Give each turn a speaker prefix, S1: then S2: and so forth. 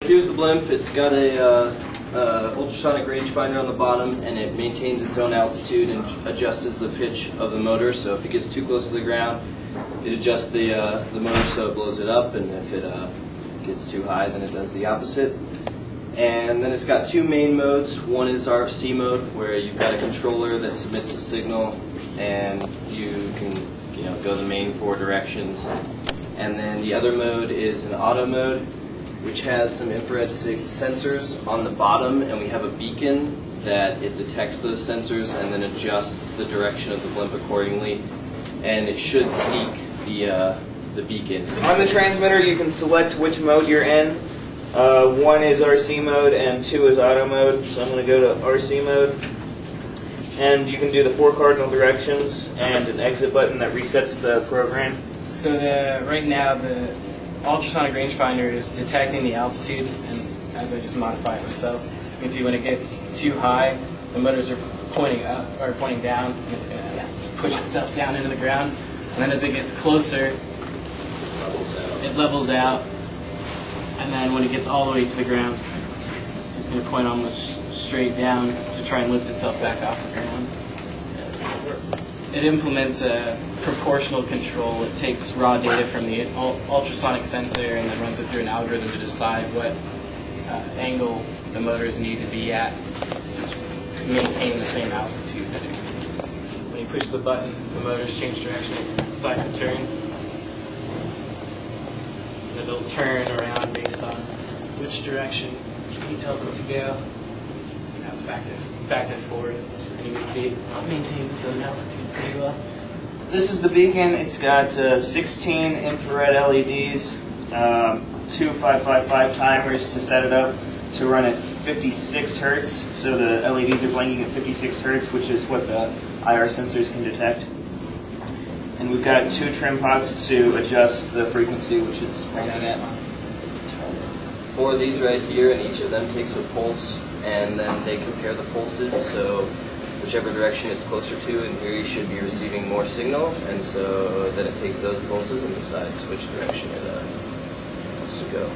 S1: Here's the blimp. It's got a ultrasonic rangefinder on the bottom, and it maintains its own altitude and adjusts the pitch of the motor. So if it gets too close to the ground, it adjusts the motor so it blows it up, and if it gets too high, then it does the opposite. And then it's got two main modes. One is RFC mode, where you've got a controller that submits a signal, and you can go the main 4 directions. And then the other mode is an auto mode, which has some infrared sensors on the bottom, and we have a beacon that it detects those sensors and then adjusts the direction of the blimp accordingly, and it should seek the beacon.
S2: On the transmitter, you can select which mode you're in. 1 is RC mode and 2 is auto mode, so I'm going to go to RC mode. And you can do the 4 cardinal directions and an exit button that resets the program.
S3: So right now the ultrasonic rangefinder is detecting the altitude, and as I just modified it myself, you can see when it gets too high, the motors are pointing up or pointing down, and it's going to push itself down into the ground. And then as it gets closer, it levels out, and then when it gets all the way to the ground, it's going to point almost straight down to try and lift itself back off the ground. It implements a proportional control. It takes raw data from the ultrasonic sensor and then runs it through an algorithm to decide what angle the motors need to be at to maintain the same altitude that it needs. When you push the button, the motors change direction, it decides to turn. And it'll turn around based on which direction he tells it to go. Now it's back to forward. And you can see it maintains its own altitude pretty well.
S2: This is the beacon. It's got 16 infrared LEDs, 2 555 timers to set it up to run at 56 hertz. So the LEDs are blinking at 56 hertz, which is what the IR sensors can detect. And we've got 2 trim pods to adjust the frequency, which it's running at.
S1: 4 of these right here, and each of them takes a pulse, and then they compare the pulses. So whichever direction it's closer to, in theory, should be receiving more signal, and so then it takes those pulses and decides which direction it wants to go.